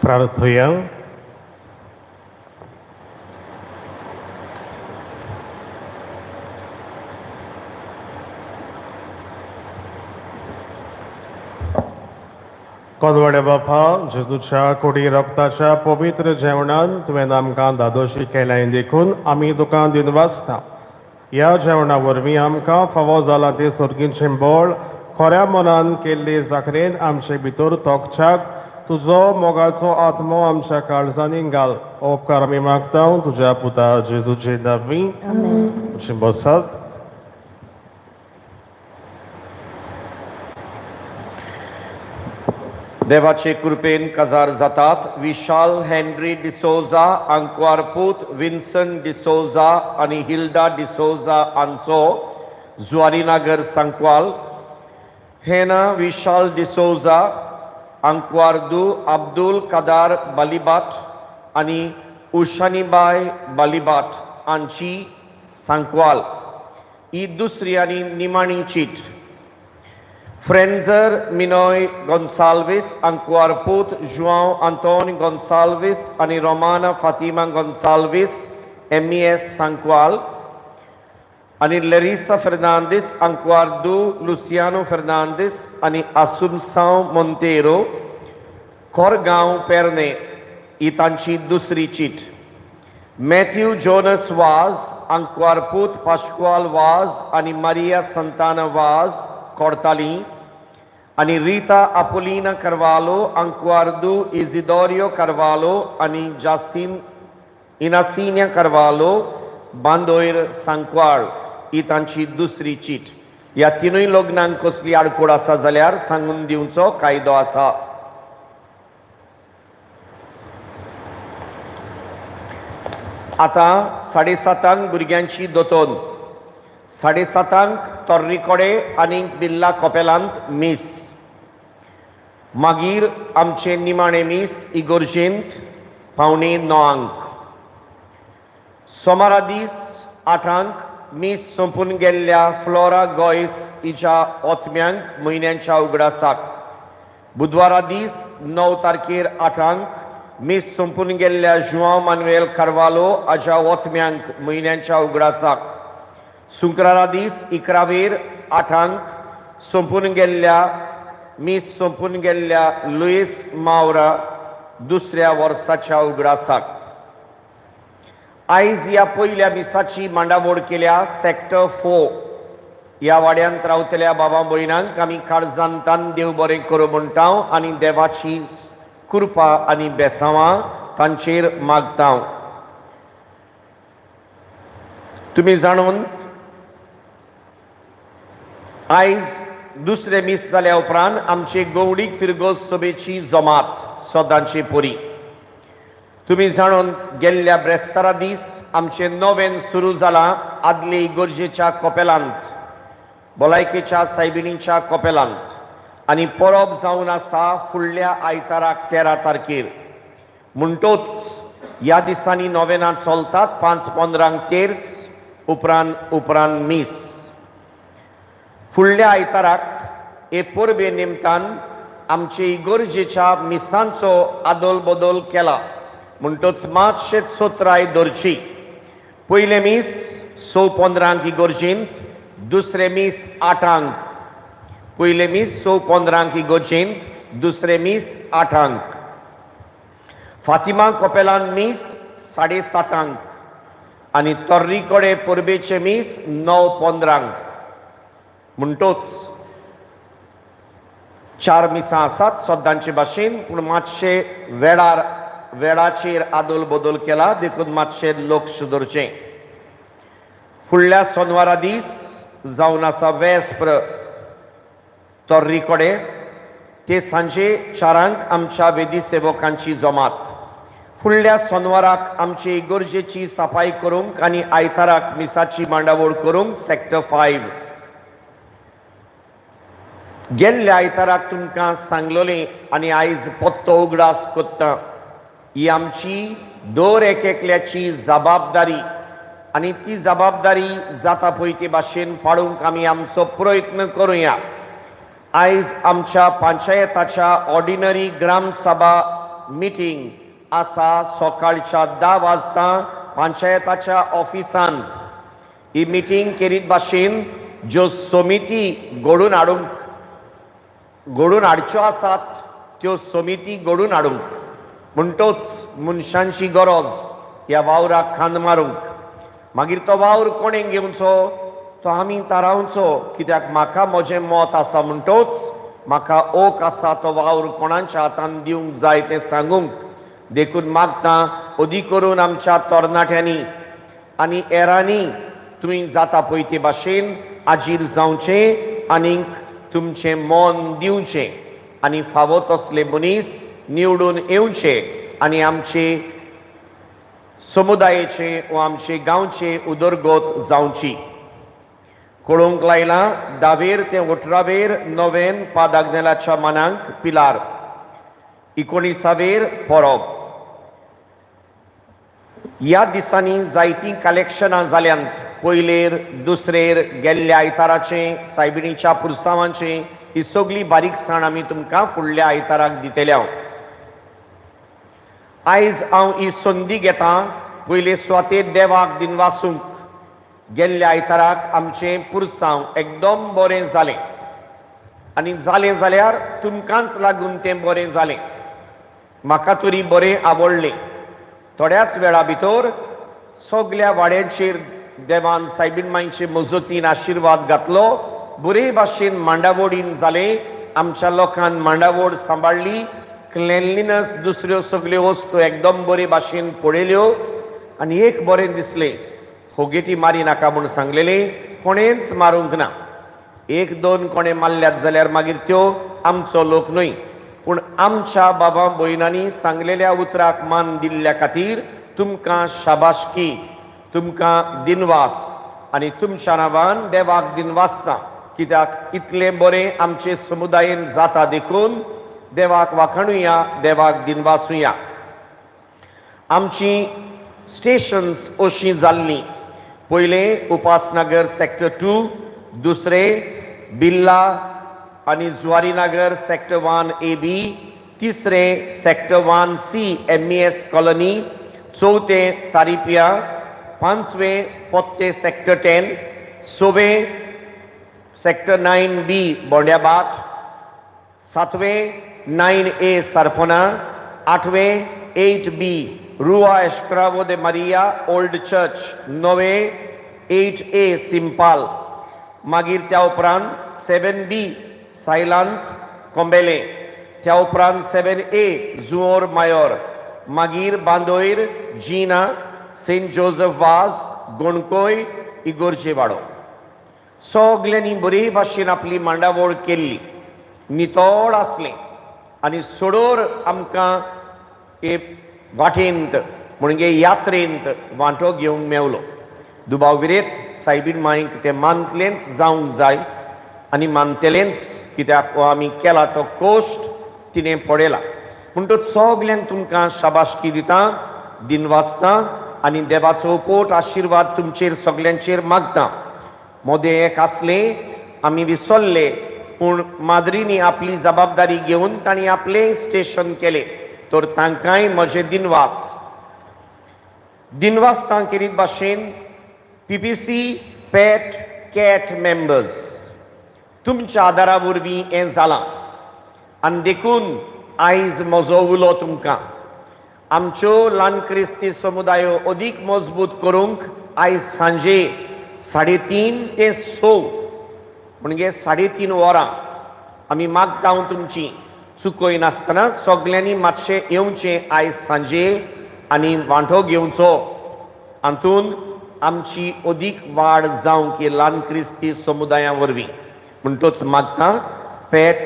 प्रार्थूया. कोनवडे बापा, जेजूच्या कोडी रक्ताच्या पवित्र जेवणान तुवें आमकां दादोशी केल्याय देखून आमी तुका दिनवासता. ह्या जेवणा वरवीं आमकां फावो जाला ते सर्गीचें बळ खऱ्या मनान केल्ले जाकरेन आमचे भितर तोखच्याक तुजो मोगाचो आत्मो आमच्या काळजांनी घाल. हो उपकार आमी मागता तुज्या पुता जेजूचे नांवी. आमेन. बसात. देवाचे कृपेन काजार जातात विशाल हेनरी डिसोजा, आंकवार पूत विन्सन डिसोजा आणि हिल्डा डिसोजा हांचो जुआरीनगर सांकवाल. हेना विशाल डिसोजा, आंकवारदू अब्दुल कादार बालिबाट आणि उशानीबाय बालिबाट हांची सांकवाल ही दुसरी आणि निमाणी चीट. फ्रेंझर मिनोय गोन्साल्विस, आंकवार पूत जुआंव आंतोन गोन्साल्विस आणि रोमाना फातिमा गोन्साल्विस MES सांकवाल आनी Larissa Fernandes, Anquardo Luciano Fernandes, आनी Assunção Monteiro, Corgaंव पेरने ही तांची दुसरी cheat. Matthew Jonas Vaz, Anquarput Pascual Vaz आनी Maria Santana Vaz, Cortali, आनी Rita Apolina Carvalho, Anquardo Isidorio Carvalho आनी Jacin Inacinia Carvalho, Bandoir Sanquar ही तांची दुसरी चीट. ह्या तिनूय लग्नांक कसली आडकोड आसा जाल्यार सांगून दिवचो कायदो आसा. आतां 7:30 भुरग्यांची दोतोन, 7:30 तोर्रीकोडे आनी बिर्ला कॉपेलांत मीस. मागीर आमचे निमाणे मीस इगोर्जेंत 8:45. सोमारा दीस 8:00 मीस संपून गेल्ल्या फ्लोरा गॉयस हिच्या ओतम्यांक म्हयन्यांच्या उगडासाक. बुधवारा दीस 9 तारखेर 8:00 मीस संपून गेल्ल्या जुआंव मानुएल कार्वालो हाच्या ओतम्यांक म्हयन्यांच्या उगडासाक. शुक्रारा दीस 11 8:00 संपून गेल्ल्या मीस संपून गेल्ल्या लुईस मावरा दुसऱ्या वर्साच्या उगडासाक. आयज ह्या पयल्या मिसाची मांडावळ केल्या सेक्टर 4 ह्या वाड्यांत रावतल्या बाबा भयणांक आमी काळजांतान देव बरें करूं म्हणटा आनी देवाची कृपा आनी बेसांवां तांचेर मागता. तुमी जाणून आयज दुसरे मीस जाल्या उपरांत आमचे गवडीक फिरगोस सभेची जमात सोदांचे पोरी. तुमी जाणून गेल्ल्या ब्रेस्तारा दीस आमचे नोवेन सुरू जालां आदले इगोर्जेच्या कॉपेलांत, भलायकेच्या सायबिणीच्या कॉपेलांत, आनी परब जावन आसा फुडल्या आयताराक 13 तारखेर. म्हणटोच ह्या दिसांनी नोवेनां चलतात 5:15 तेर्स उपरांत मीस. फुडल्या आयताराक हे परबे निमतान आमचे इगोर्जेच्या मिसांचो आदोल बदल केला. म्हणटोच मातशें सोत्राय धरची. पयले मीस 6:15 इगोर्जेंत, दुसरे मीस 8:00. पयले मीस 6:15 इगोर्जेंत, दुसरे मीस 8:00. फातिमा कॉपेलान मीस 7:30 आनी तोर्रीकोडे परबेचे मीस 9:15. म्हणटोच 4 मिसां आसात सोदांचे भाशेन, पूण मातशे वेळाचेर आदोल बदल केला देखून मातशें लक्ष दवरचें. फुडल्या सोनवारा दीस जावन आसा वेस्प्र तोर्रीकोडे, ते सांजे 4:00 आमच्या वेदी सेवकांची जमात. फुडल्या सोनवाराक आमचे इगोर्जेची सफाई करूंक आनी आयताराक मिसाची मांडावळ करूंक सेक्टर 5. गेल्ल्या आयताराक तुमकां सांगलोलें आनी आयज पत्तो उगडास कोत्ता, ही आमची दर एकल्याची जबाबदारी आनी ती जबाबदारी जाता पळय ते भाशेन पाळूंक आमी आमचो प्रयत्न करुया. आयज आमच्या पंचायताच्या ऑर्डिनरी ग्राम सभा मिटींग आसा सकाळच्या 10 वाजता पंचायताच्या ऑफिसांत. ही मिटींग केरीत भाशेन ज्यो समिती घडून हाडच्यो आसात त्यो समिती घडून हाडूंक. म्हणटोच मनशांची गरज ह्या वावराक खांद मारूंक. मागीर तो वावर कोणें घेवचो तो आमी थारावचो, कित्याक म्हाका म्हजें मत आसा म्हणटोच म्हाका ओक आसा तो वावर कोणाच्या हातान दिवंक जाय तें सांगूंक देखून मागता. अदी करून आमच्या तरणाट्यांनी आनी एरांनी तुमी जाता पळय ते भाशेन आजीर जावचें आनीक तुमचें मन दिवचें आनी फावो तसले मनीस निवडून येवचे आनी आमचे समुदायाचे वा आमचे गांवचे उदरगत जावची. कळोवंक लायलां 10 ते 18 नोवेन पादाग्नेलाच्या मानांक पिलार, 19 परब. ह्या दिसांनी जायतीं कलेक्शनां जाल्यांत. पयलेर दुसरेर गेल्ल्या आयताराचें सायबिणीच्या पुरसांवांचें ही सगळी बारीकसाण आमी तुमकां फुडल्या आयताराक दितल्या. आयज हांव ही संदी घेतां पयले स्वातेर देवाक दिनवासूंक गेल्ल्या आयताराक आमचें पुरसांव एकदम बरें जालें आनी जालें जाल्यार तुमकांच लागून तें बरें जालें. म्हाका तरी बरें आवडलें. थोड्याच वेळा भितर सगल्या वाड्यांचेर देवान सायबीण मांयचे मजतीन आशिर्वाद घातलो. बरे भाशेन मांडावळीन जालें. आमच्या लोकांन मांडावळ सांबाळली. क्लेनलिनस दुसऱ्यो सगल्यो वस्तू एकदम बरे भाशेन पळयल्यो आनी एक बरें दिसलें. होगेटी मारी नाका म्हूण सांगलेलें, कोणेंच मारूंक ना. एक दोन कोणें मारल्यात जाल्यार मागीर त्यो आमचो लोक न्हय, पूण आमच्या बाबा भयणांनी सांगलेल्या उतराक मान दिल्ल्या खातीर तुमकां शाबासकी, तुमकां दिनवास आनी तुमच्या नांवान देवाक दिनवासता. कित्याक इतलें बरें आमचे समुदायान जाता देखून देवाक वाखाणुया, देवाक दिनवासुया. आमची स्टेशन्स अशीं जाल्लीं. पयलें उपासनगर सेक्टर 2, दुसरें बिल्ला आनी जुवारीनगर सेक्टर 1AB, तिसरें सेक्टर 1C MES कॉलनी, चौथें तारिपिया, पांचवें पोत्ते सेक्टर 10, सवें सेक्टर 9B बोंड्याबात, सातवें 9A सारफोना, आठवें 8B रुआ एस्क्रावो दे मारिया ओल्ड चर्च, नवें 8A सिंपाल, मागीर त्या उपरांत 7B सायलांत कोंबेले, त्या उपरांत 7A जुओर मायोर, मागीर बांदोयर, जीना, सेंट जोसेफ वाज, गोणकोय, इगोर्जे वाडो. सगल्यांनी बरे भाशेन आपली मांडावळ केल्ली. नितळ आसलें आनी सोडोर आमकां वाटेंत म्हणजे यात्रेंत वांटो घेवंक मेवलो. दुबावगिरेत सायबीण मांयक तें मानतलेंच जावंक जाय आनी मानतलेंच, कित्याक हो आमी केला तो कोश्ट तिणें पडयला. म्हणटूच सगल्यांक तुमकां शाबासकी दिता, दिनवासता आनी देवाचो उपोट आशिर्वाद तुमचेर सगल्यांचेर मागता. मोदें एक आसलें, आमी विसरले, पूण माद्रीनी आपली जबाबदारी घेवन तांणी आपलें स्टेशन केलें. तर तांकांय म्हजें दिनवास. दिनवासतां केरीत भाशेन PPC पेट कॅट मेंबर्स, तुमच्या आदारा वरवीं हें जालां आनी देखून आयज म्हजो उलो तुमकां आमच्यो ल्हान क्रिस्ती समुदायो अदीक मजबूत करूंक आयज सांजे 3:30 ते 6 म्हणजे 3:30 वरां आमी मागता तुमची. चुकोय नासतना सगल्यांनी मातशें येवचें आयज सांजे आनी वांटो घेवचो. हातून आमची अदीक वाड जावंक ल्हान क्रिस्ती समुदाया वरवीं. म्हणटूच मागता पेट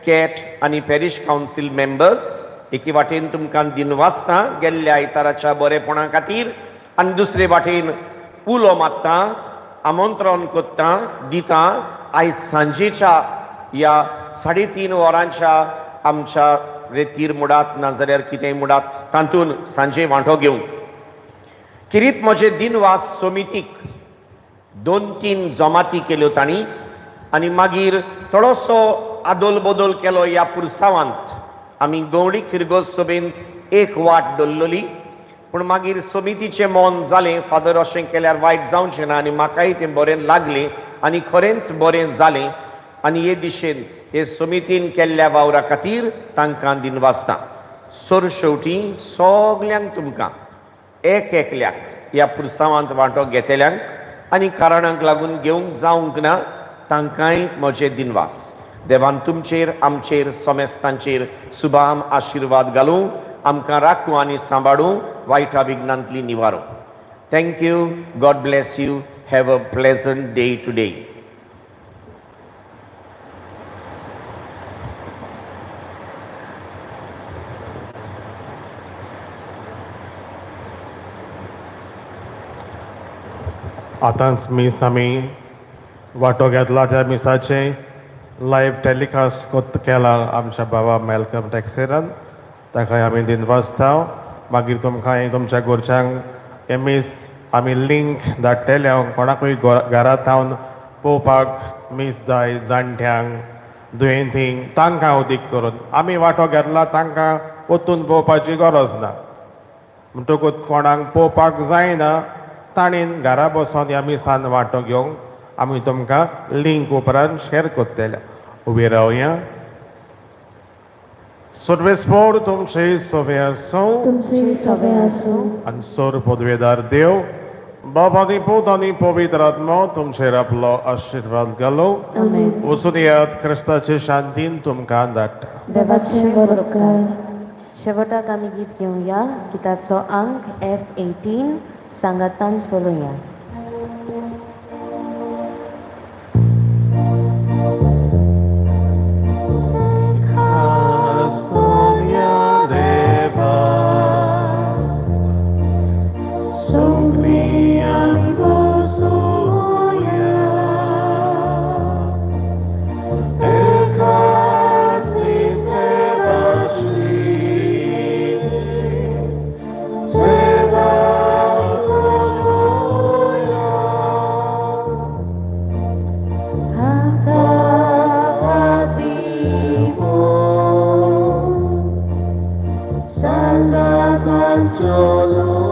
कॅट आनी पॅरिश कावन्सील मेंबर्स एके वाटेन तुमकां दिनवासता गेल्ल्या आयताराच्या बरेपणा खातीर आनी दुसरे वाटेन उलो मागता, आमंत्रण कोत्ता, दिता आयज सांजेच्या या 3:30 वरांच्या आमच्या रेतीर मुडात नाजाल्यार कितेंय मुडात तातूंत सांजे वांटो घेवंक. किरीत म्हजे दिनवास समितीक 2-3 जमाती केल्यो तांणी आनी मागीर थोडोसो आदोल बदल केलो. ह्या पुरसांवांत आमी गवडी खिरगोज सभेंत एक वाट दवरलेली, पूण मागीर समितीचें मन जालें, फादर अशें केल्यार वायट जावचें ना आनी म्हाकाय तें बरें लागलें आनी खरेंच बरें जालें. आनी हे दिशेन हे समितीन केल्ल्या वावरा खातीर तांकां दिनवासता. सरशेवटी सगल्यांक तुमकां एक एकल्याक ह्या पुरसांवांत वांटो घेतल्यांक आनी कारणांक लागून घेवंक जावंक ना तांकांय म्हजे दिनवास. देवान तुमचेर, आमचेर, समेस्तांचेर सुबाम आशिर्वाद घालूं, आमकां राखूं आनी सांबाळूं, वायटा विघ्नांतली निवारो. Thank you. God bless you. Have a pleasant day today. आतांच मीस आमी वांटो घेतला त्या मिसाचे लायव्ह टॅलिकास्ट केला आमच्या बाबा मेलकम टॅक्सेरान. ताकाय आमी दिनवासता. मागीर तुमकां तुमच्या घरच्यांक हे मीस आमी लिंक धाडटले. कोणाकूय घरांत रावन पळोवपाक मीस जाय, जाणट्यांक, दुयेंतींक, तांकां उदीक करून आमी वांटो घेतला तांकां वचून पळोवपाची गरज ना. म्हणटकूच कोणाक पळोवपाक जायना ताणीन घरा बसून ह्या मिसान वांटो घेवंक आमी तुमकां लिंक उपरांत शेअर करतले. उबी रावया. सर्वेस्पोर तुमचे सोवे आसूं तुमचे सवे आसूं आनी सोर पदवेदार देव बाब आनी पूत आनी पवित्र आत्मा तुमचेर आपलो आशिर्वाद घालो. आमेन. वचून येयात क्रिस्ताचे शांतीन तुमकां धाडटा. देवाचे बरोबर शेवटाक आमी गीत घेवया. गिताचो अंक F18 सांगातान चलोया. Solo